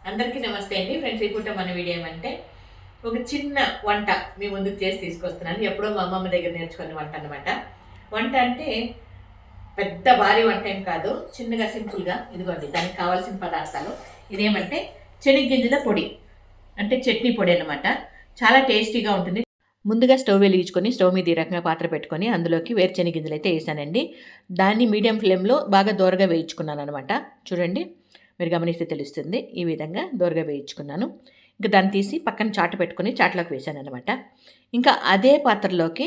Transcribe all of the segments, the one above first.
అందరికీ నమస్తే అండి ఫ్రెండ్స్. ఈ పూట మన వీడియో ఏమంటే ఒక చిన్న వంట మీ ముందుకు చేసి తీసుకొస్తున్నాను. ఎప్పుడో మా అమ్మమ్మ దగ్గర నేర్చుకునే వంట అనమాట. వంట అంటే పెద్ద భారీ వంట ఏం కాదు, చిన్నగా సింపుల్గా. ఇదిగోండి దానికి కావాల్సిన పదార్థాలు. ఇదేమంటే శనగగింజల పొడి, అంటే చట్నీ పొడి అనమాట. చాలా టేస్టీగా ఉంటుంది. ముందుగా స్టవ్ వెలిగించుకొని స్టవ్ మీద ఈ రకంగా పాత్ర పెట్టుకొని అందులోకి వేరుశనగ గింజలు అయితే వేసానండి. దాన్ని మీడియం ఫ్లేమ్లో బాగా దోరగా వేయించుకున్నాను అనమాట. చూడండి, మీరు గమనిస్తే తెలుస్తుంది. ఈ విధంగా దోరగా వేయించుకున్నాను. ఇంకా దాన్ని తీసి పక్కన చాటు పెట్టుకొని చాట్లోకి వేసాను అనమాట. ఇంకా అదే పాత్రలోకి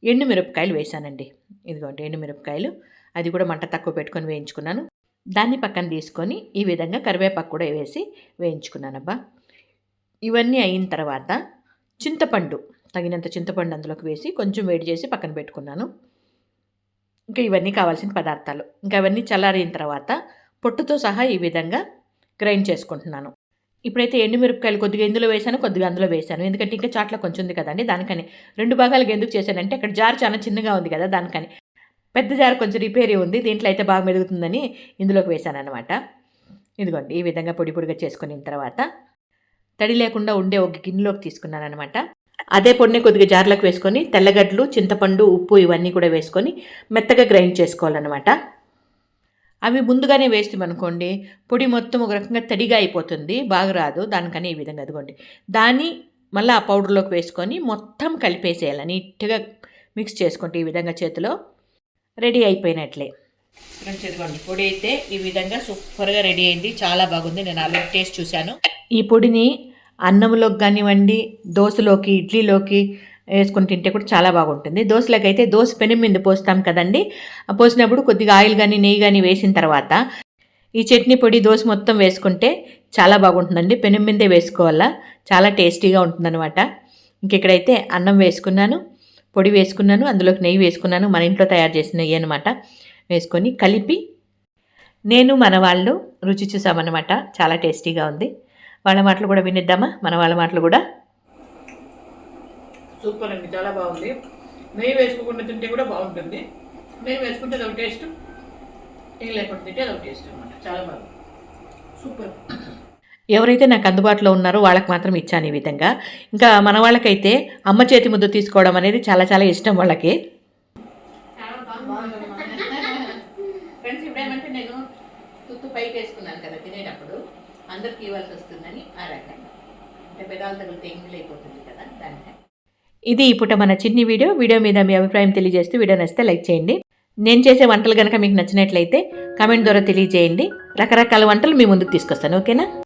ఎండుమిరపకాయలు వేసానండి. ఇదిగోండి ఎండుమిరపకాయలు, అది కూడా మంట తక్కువ పెట్టుకొని వేయించుకున్నాను. దాన్ని పక్కన తీసుకొని ఈ విధంగా కరివేపాకు కూడా వేసి వేయించుకున్నానబ్బా. ఇవన్నీ అయిన తర్వాత చింతపండు, తగినంత చింతపండు అందులోకి వేసి కొంచెం వేడి చేసి పక్కన పెట్టుకున్నాను. ఇంకా ఇవన్నీ కావాల్సిన పదార్థాలు. ఇంకా అవన్నీ చల్లారిన తర్వాత పొట్టుతో సహా ఈ విధంగా గ్రైండ్ చేసుకుంటున్నాను. ఇప్పుడైతే ఎండుమిరపకాయలు కొద్దిగా ఇందులో వేసాను, కొద్దిగా అందులో వేసాను. ఎందుకంటే ఇంకా చాట్లో కొంచెం ఉంది కదండి, దానికని. 2 భాగాలుగా ఎందుకు చేశానంటే అక్కడ జార్ చాలా చిన్నగా ఉంది కదా, దానికని. పెద్ద జార్ కొంచెం రిపేరీ ఉంది, దీంట్లో అయితే బాగా మెరుగుతుందని ఇందులోకి వేసాను అనమాట. ఇదిగోండి ఈ విధంగా పొడి పొడిగా చేసుకున్న తర్వాత తడి లేకుండా ఉండే ఒక గిన్నెలోకి తీసుకున్నాను అనమాట. అదే పొడిని కొద్దిగా జార్లోకి వేసుకొని తెల్లగడ్డలు, చింతపండు, ఉప్పు ఇవన్నీ కూడా వేసుకొని మెత్తగా గ్రైండ్ చేసుకోవాలన్నమాట. అవి ముందుగానే వేస్తామనుకోండి పొడి మొత్తం ఒక రకంగా తడిగా అయిపోతుంది, బాగా రాదు. దానికని ఈ విధంగా అదిగోండి దాన్ని మళ్ళీ ఆ పౌడర్లోకి వేసుకొని మొత్తం కలిపేసేయాలి. నీట్గా మిక్స్ చేసుకుంటే ఈ విధంగా చేతిలో రెడీ అయిపోయినట్లే. ఫ్రెండ్స్ ఇదిగోండి పొడి అయితే ఈ విధంగా సూపర్గా రెడీ అయింది, చాలా బాగుంది. నేను ఆల్రెడీ టేస్ట్ చూశాను. ఈ పొడిని అన్నంలోకి కానివ్వండి, దోశలోకి, ఇడ్లీలోకి వేసుకొని తింటే కూడా చాలా బాగుంటుంది. దోశలోకి అయితే దోశ పెనం మీద పోస్తాం కదండి, పోసినప్పుడు కొద్దిగా ఆయిల్ కానీ నెయ్యి కానీ వేసిన తర్వాత ఈ చట్నీ పొడి దోశ మొత్తం వేసుకుంటే చాలా బాగుంటుందండి. పెనం మీదే వేసుకోవాలా, చాలా టేస్టీగా ఉంటుందన్నమాట. ఇంక ఇక్కడైతే అన్నం వేసుకున్నాను, పొడి వేసుకున్నాను, అందులోకి నెయ్యి వేసుకున్నాను. మన ఇంట్లో తయారు చేసిన నెయ్యి అనమాట. వేసుకొని కలిపి నేను మన వాళ్ళు రుచి చూసామన్నమాట. చాలా టేస్టీగా ఉంది. వాళ్ళ మాటలు కూడా వినిద్దామా, మన వాళ్ళ మాటలు కూడా. సూపర్ అండి, చాలా బాగుంది. నెయ్యి వేసుకోకుండా తింటే కూడా బాగుంటుంది. నెయ్యి వేసుకుంటే అదొక టేస్ట్, నెయ్యి లేకుండా తింటే అదొక టేస్ట్ అనమాట. చాలా బాగుంది, సూపర్. ఎవరైతే నాకు అందుబాటులో ఉన్నారో వాళ్ళకి మాత్రం ఇచ్చాను ఈ విధంగా. ఇంకా మన వాళ్ళకైతే అమ్మ చేతి ముద్ద తీసుకోవడం అనేది చాలా చాలా ఇష్టం వాళ్ళకి. ఫ్రెండ్స్ ఇప్పుడేమంటే నేను తుత్తు పైకి వేసుకున్నాను కదా తినేటప్పుడు, అందరికి ఇవ్వాల్సి వస్తుందని ఆ రకంగా. అంటే పెదాలు తగిలితే ఎంగిల్ అయిపోతుంది కదా, దానికని. ఇది ఇప్పుడు మన చిన్ని వీడియో మీద మీ అభిప్రాయం తెలియజేస్తూ వీడియో నచ్చితే లైక్ చేయండి. నేను చేసే వంటలు కనుక మీకు నచ్చినట్లయితే కామెంట్ ద్వారా తెలియజేయండి. రకరకాల వంటలు మీ ముందుకు తీసుకొస్తాను, ఓకేనా?